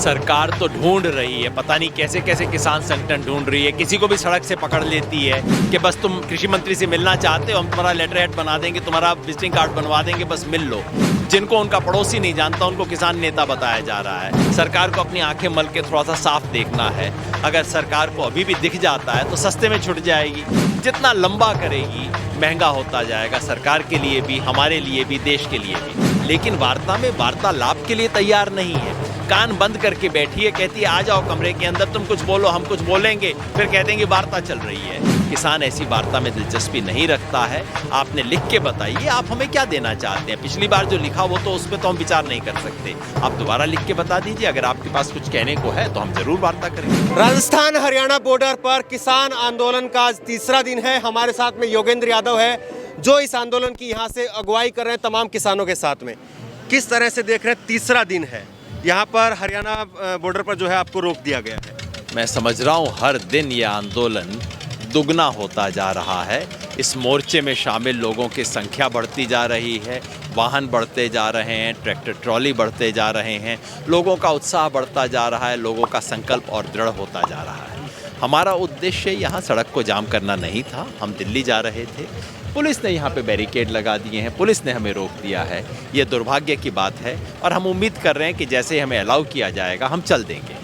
सरकार तो ढूंढ रही है, पता नहीं कैसे कैसे किसान संगठन ढूंढ रही है, किसी को भी सड़क से पकड़ लेती है कि बस तुम कृषि मंत्री से मिलना चाहते हो, हम तुम्हारा लेटर हेड बना देंगे, तुम्हारा विजिटिंग कार्ड बनवा देंगे, बस मिल लो। जिनको उनका पड़ोसी नहीं जानता उनको किसान नेता बताया जा रहा है। सरकार को अपनी आंखें मल के थोड़ा सा साफ देखना है। अगर सरकार को अभी भी दिख जाता है तो सस्ते में छुट जाएगी, जितना लंबा करेगी महंगा होता जाएगा, सरकार के लिए भी, हमारे लिए भी, देश के लिए भी। लेकिन वार्ता में वार्तालाप के लिए तैयार नहीं है, कान बंद करके बैठी है, कहती है आ जाओ कमरे के अंदर, तुम कुछ बोलो हम कुछ बोलेंगे, फिर कह देंगे वार्ता चल रही है। किसान ऐसी वार्ता में दिलचस्पी नहीं रखता है। आपने लिख के बताइए आप हमें क्या देना चाहते हैं। पिछली बार जो लिखा वो तो उस पर तो हम विचार नहीं कर सकते, आप दोबारा लिख के बता दीजिए। अगर आपके पास कुछ कहने को है तो हम जरूर वार्ता करेंगे। राजस्थान हरियाणा बॉर्डर पर किसान आंदोलन का आज तीसरा दिन है। हमारे साथ में योगेंद्र यादव है जो इस आंदोलन की यहाँ से अगुवाई कर रहे हैं तमाम किसानों के साथ में। किस तरह से देख रहे हैं, तीसरा दिन है यहाँ पर हरियाणा बॉर्डर पर जो है आपको रोक दिया गया है। मैं समझ रहा हूँ हर दिन ये आंदोलन दुगना होता जा रहा है। इस मोर्चे में शामिल लोगों की संख्या बढ़ती जा रही है, वाहन बढ़ते जा रहे हैं, ट्रैक्टर ट्रॉली बढ़ते जा रहे हैं, लोगों का उत्साह बढ़ता जा रहा है, लोगों का संकल्प और दृढ़ होता जा रहा है। हमारा उद्देश्य यहाँ सड़क को जाम करना नहीं था, हम दिल्ली जा रहे थे, पुलिस ने यहाँ पे बैरिकेड लगा दिए हैं, पुलिस ने हमें रोक दिया है। ये दुर्भाग्य की बात है और हम उम्मीद कर रहे हैं कि जैसे हमें अलाउ किया जाएगा हम चल देंगे।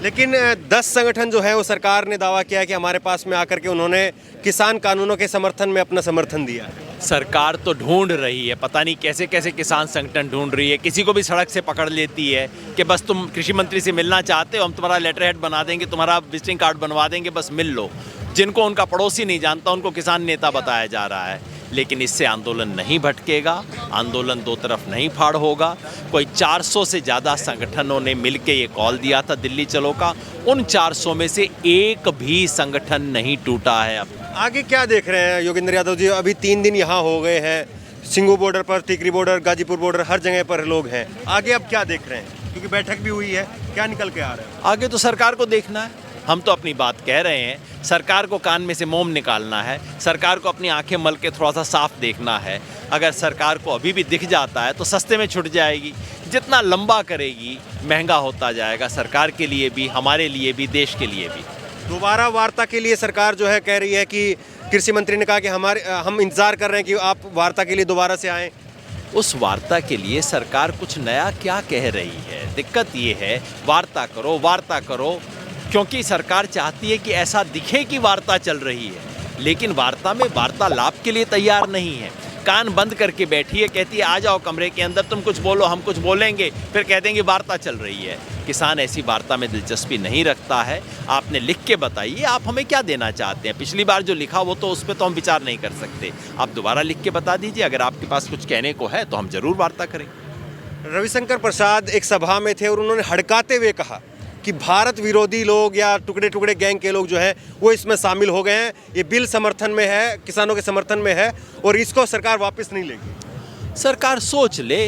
लेकिन 10 संगठन जो है वो सरकार ने दावा किया है कि हमारे पास में आकर के उन्होंने किसान कानूनों के समर्थन में अपना समर्थन दिया है। सरकार तो ढूंढ रही है, पता नहीं कैसे कैसे किसान संगठन ढूंढ रही है, किसी को भी सड़क से पकड़ लेती है कि बस तुम कृषि मंत्री से मिलना चाहते हो, हम तुम्हारा लेटर हेड बना देंगे, तुम्हारा विजिटिंग कार्ड बनवा देंगे, बस मिल लो। जिनको उनका पड़ोसी नहीं जानता उनको किसान नेता बताया जा रहा है। लेकिन इससे आंदोलन नहीं भटकेगा, आंदोलन दो तरफ नहीं फाड़ होगा। कोई 400 से ज़्यादा संगठनों ने मिलकर ये कॉल दिया था दिल्ली चलो का, उन 400 में से एक भी संगठन नहीं टूटा है। अब आगे क्या देख रहे हैं योगेंद्र यादव जी? अभी 3 दिन यहाँ हो गए हैं, सिंगू बॉर्डर पर, टिकरी बॉर्डर, गाजीपुर बॉर्डर, हर जगह पर लोग हैं। आगे अब क्या देख रहे हैं, क्योंकि बैठक भी हुई है, क्या निकल के आ रहा है? आगे तो सरकार को देखना है। हम तो अपनी बात कह रहे हैं, सरकार को कान में से मोम निकालना है, सरकार को अपनी आंखें मल के थोड़ा सा साफ देखना है। अगर सरकार को अभी भी दिख जाता है तो सस्ते में छुट जाएगी, जितना लंबा करेगी महंगा होता जाएगा, सरकार के लिए भी, हमारे लिए भी, देश के लिए भी। दोबारा वार्ता के लिए सरकार जो है कह रही है कि कृषि मंत्री ने कहा कि हम इंतजार कर रहे हैं कि आप वार्ता के लिए दोबारा से आएँ। उस वार्ता के लिए सरकार कुछ नया क्या कह रही है? दिक्कत ये है, वार्ता करो वार्ता करो, क्योंकि सरकार चाहती है कि ऐसा दिखे कि वार्ता चल रही है, लेकिन वार्ता में वार्तालाप के लिए तैयार नहीं है। कान बंद करके बैठी है, कहती है आ जाओ कमरे के अंदर, तुम कुछ बोलो हम कुछ बोलेंगे, फिर कह देंगे वार्ता चल रही है। किसान ऐसी वार्ता में दिलचस्पी नहीं रखता है। आपने लिख के बताइए आप हमें क्या देना चाहते हैं। पिछली बार जो लिखा वो तो उस पर तो हम विचार नहीं कर सकते, आप दोबारा लिख के बता दीजिए। अगर आपके पास कुछ कहने को है तो हम जरूर वार्ता करेंगे। रविशंकर प्रसाद एक सभा में थे और उन्होंने हड़काते हुए कहा कि भारत विरोधी लोग या टुकड़े टुकड़े गैंग के लोग जो हैं वो इसमें शामिल हो गए हैं, ये बिल समर्थन में है, किसानों के समर्थन में है और इसको सरकार वापस नहीं लेगी। सरकार सोच ले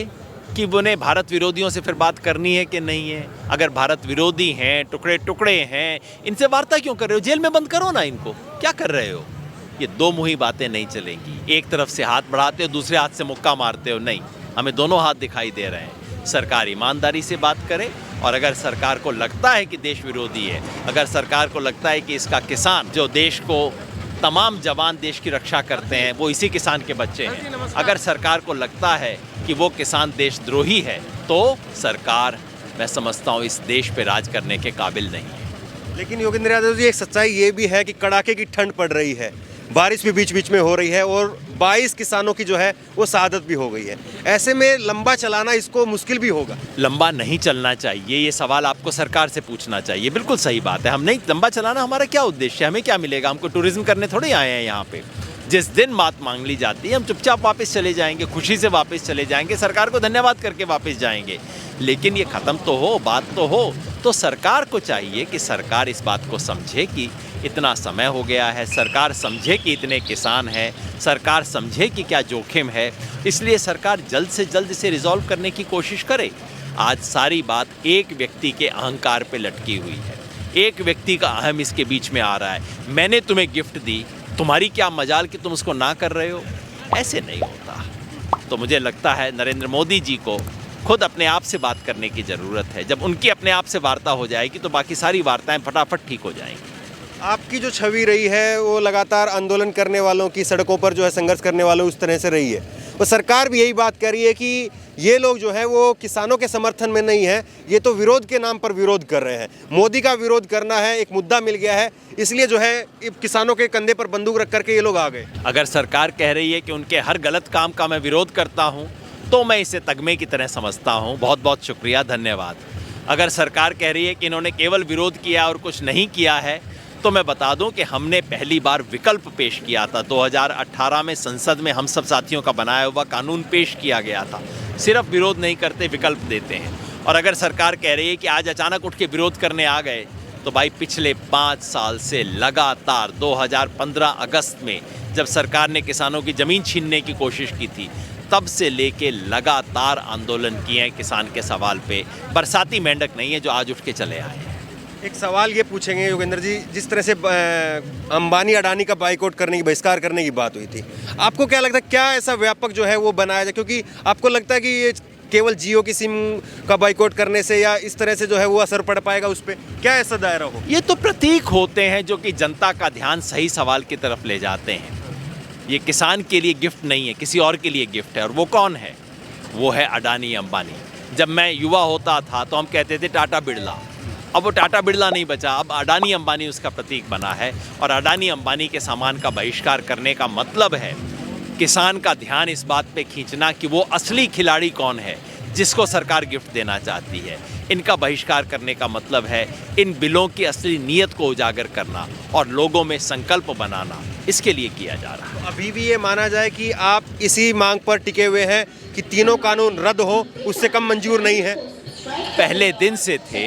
कि उन्हें भारत विरोधियों से फिर बात करनी है कि नहीं है। अगर भारत विरोधी हैं, टुकड़े टुकड़े हैं, इनसे वार्ता क्यों कर रहे हो? जेल में बंद करो ना इनको, क्या कर रहे हो? ये दो मुही बातें नहीं चलेंगी। एक तरफ से हाथ बढ़ाते हो, दूसरे हाथ से मुक्का मारते हो, नहीं, हमें दोनों हाथ दिखाई दे रहे हैं। सरकार ईमानदारी से बात करे और अगर सरकार को लगता है कि देश विरोधी है, अगर सरकार को लगता है कि इसका किसान जो देश को, तमाम जवान देश की रक्षा करते हैं वो इसी किसान के बच्चे हैं, अगर सरकार को लगता है कि वो किसान देशद्रोही है तो सरकार, मैं समझता हूँ, इस देश पे राज करने के काबिल नहीं है। लेकिन योगेंद्र यादव जी एक सच्चाई ये भी है कि कड़ाके की ठंड पड़ रही है, बारिश भी बीच बीच में हो रही है और 22 किसानों की जो है वो शहादत भी हो गई है। ऐसे में लंबा चलाना इसको मुश्किल भी होगा। लंबा नहीं चलना चाहिए, ये सवाल आपको सरकार से पूछना चाहिए। बिल्कुल सही बात है, हम नहीं लंबा चलाना, हमारा क्या उद्देश्य है, हमें क्या मिलेगा? हमको टूरिज्म करने थोड़ी आए हैं यहाँ पे। जिस दिन बात मांग ली जाती है हम चुपचाप वापस चले जाएंगे, खुशी से वापस चले जाएंगे, सरकार को धन्यवाद करके वापस जाएंगे। लेकिन ये ख़त्म तो हो, बात तो हो। तो सरकार को चाहिए कि सरकार इस बात को समझे कि इतना समय हो गया है, सरकार समझे कि इतने किसान हैं, सरकार समझे कि क्या जोखिम है, इसलिए सरकार जल्द से जल्द इसे रिजॉल्व करने की कोशिश करे। आज सारी बात एक व्यक्ति के अहंकार पे लटकी हुई है, एक व्यक्ति का अहम इसके बीच में आ रहा है। मैंने तुम्हें गिफ्ट दी, तुम्हारी क्या मजाल कि तुम उसको ना कर रहे हो? ऐसे नहीं होता। तो मुझे लगता है नरेंद्र मोदी जी को खुद अपने आप से बात करने की ज़रूरत है। जब उनकी अपने आप से वार्ता हो जाएगी तो बाकी सारी वार्ताएं फटाफट ठीक हो जाएंगी। आपकी जो छवि रही है वो लगातार आंदोलन करने वालों की, सड़कों पर जो है संघर्ष करने वालों उस तरह से रही है। तो सरकार भी यही बात कर रही है कि ये लोग जो है वो किसानों के समर्थन में नहीं है, ये तो विरोध के नाम पर विरोध कर रहे हैं। मोदी का विरोध करना है, एक मुद्दा मिल गया है, इसलिए जो है किसानों के कंधे पर बंदूक रख करके ये लोग आ गए। अगर सरकार कह रही है कि उनके हर गलत काम का मैं विरोध करता हूं, तो मैं इसे तगमे की तरह समझता हूं। बहुत बहुत शुक्रिया, धन्यवाद। अगर सरकार कह रही है कि इन्होंने केवल विरोध किया और कुछ नहीं किया है, तो मैं बता दूं कि हमने पहली बार विकल्प पेश किया था। 2018 में संसद में हम सब साथियों का बनाया हुआ कानून पेश किया गया था। सिर्फ विरोध नहीं करते, विकल्प देते हैं। और अगर सरकार कह रही है कि आज अचानक उठ के विरोध करने आ गए, तो भाई पिछले 5 साल से लगातार 2015 अगस्त में जब सरकार ने किसानों की ज़मीन छीनने की कोशिश की थी, तब से लेके लगातार आंदोलन किए हैं किसान के सवाल पे। बरसाती मेंढक नहीं है जो आज उठ के चले आए हैं। एक सवाल ये पूछेंगे योगेंद्र जी, जिस तरह से अंबानी अडानी का बाइकआउट करने की, बहिष्कार करने की बात हुई थी, आपको क्या लगता है क्या ऐसा व्यापक जो है वो बनाया जाए? क्योंकि आपको लगता है कि ये केवल जियो की सिम का बाइकआउट करने से या इस तरह से जो है वो असर पड़ पाएगा उस पर? क्या ऐसा दायरा हो? ये तो प्रतीक होते हैं जो कि जनता का ध्यान सही सवाल की तरफ ले जाते हैं। ये किसान के लिए गिफ्ट नहीं है, किसी और के लिए गिफ्ट है। और वो कौन है? वो है अडानी अंबानी। जब मैं युवा होता था तो हम कहते थे टाटा बिरला। अब वो टाटा बिरला नहीं बचा, अब अडानी अंबानी उसका प्रतीक बना है। और अडानी अंबानी के सामान का बहिष्कार करने का मतलब है किसान का ध्यान इस बात पे खींचना कि वो असली खिलाड़ी कौन है जिसको सरकार गिफ्ट देना चाहती है। इनका बहिष्कार करने का मतलब है इन बिलों की असली नीयत को उजागर करना और लोगों में संकल्प बनाना। इसके लिए किया जा रहा है। अभी भी ये माना जाए कि आप इसी मांग पर टिके हुए हैं कि तीनों कानून रद्द हो, उससे कम मंजूर नहीं है? पहले दिन से थे,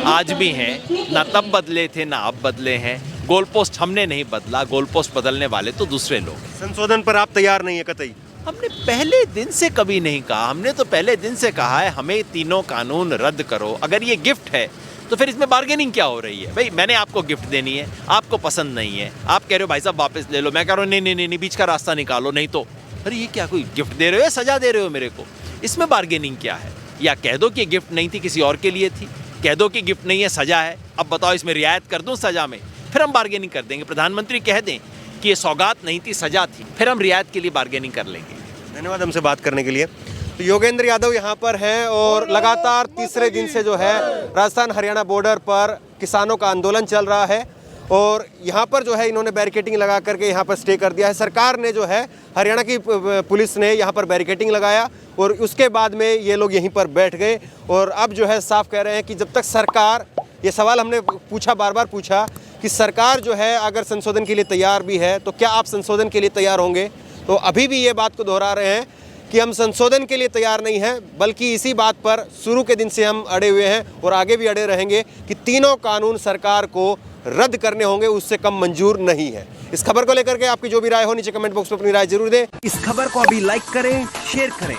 आज भी हैं। ना तब बदले थे, ना अब बदले हैं। गोल पोस्ट हमने नहीं बदला, गोल पोस्ट बदलने वाले तो दूसरे लोग हैं। संशोधन पर आप तैयार नहीं है कतई? हमने पहले दिन से कभी नहीं कहा। हमने तो पहले दिन से कहा है हमें तीनों कानून रद्द करो। अगर ये गिफ्ट है तो फिर इसमें बार्गेनिंग क्या हो रही है? भाई मैंने आपको गिफ्ट देनी है, आपको पसंद नहीं है, आप कह रहे हो भाई साहब वापस ले लो, मैं कह रहा हूँ नहीं, बीच का रास्ता निकालो, नहीं तो अरे ये क्या कोई गिफ्ट दे रहे हो या सजा दे रहे हो मेरे को? इसमें बार्गेनिंग क्या है? या कह दो कि गिफ्ट नहीं थी, किसी और के लिए थी, कह दो कि गिफ्ट नहीं है, सजा है। अब बताओ इसमें रियायत कर दूं सजा में, फिर हम बार्गेनिंग कर देंगे। प्रधानमंत्री कह दें कि ये सौगात नहीं थी, सजा थी, फिर हम रियायत के लिए बार्गेनिंग कर लेंगे। धन्यवाद हमसे बात करने के लिए। तो योगेंद्र यादव यहाँ पर हैं और लगातार तीसरे दिन से जो है राजस्थान हरियाणा बॉर्डर पर किसानों का आंदोलन चल रहा है और यहाँ पर जो है इन्होंने बैरिकेडिंग लगा करके यहाँ पर स्टे कर दिया है। सरकार ने जो है, हरियाणा की पुलिस ने यहाँ पर बैरिकेडिंग लगाया और उसके बाद में ये लोग यहीं पर बैठ गए। और अब जो है साफ कह रहे हैं कि जब तक सरकार, ये सवाल हमने पूछा, बार बार पूछा कि सरकार जो है अगर संशोधन के लिए तैयार भी है तो क्या आप संशोधन के लिए तैयार होंगे? तो अभी भी ये बात को दोहरा रहे हैं कि हम संशोधन के लिए तैयार नहीं हैं, बल्कि इसी बात पर शुरू के दिन से हम अड़े हुए हैं और आगे भी अड़े रहेंगे कि तीनों कानून सरकार को रद्द करने होंगे, उससे कम मंजूर नहीं है। इस खबर को लेकर के आपकी जो भी राय हो नीचे कमेंट बॉक्स में अपनी राय जरूर दें। इस खबर को अभी लाइक करें, शेयर करें,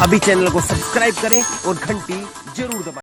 अभी चैनल को सब्सक्राइब करें और घंटी जरूर दबाएं।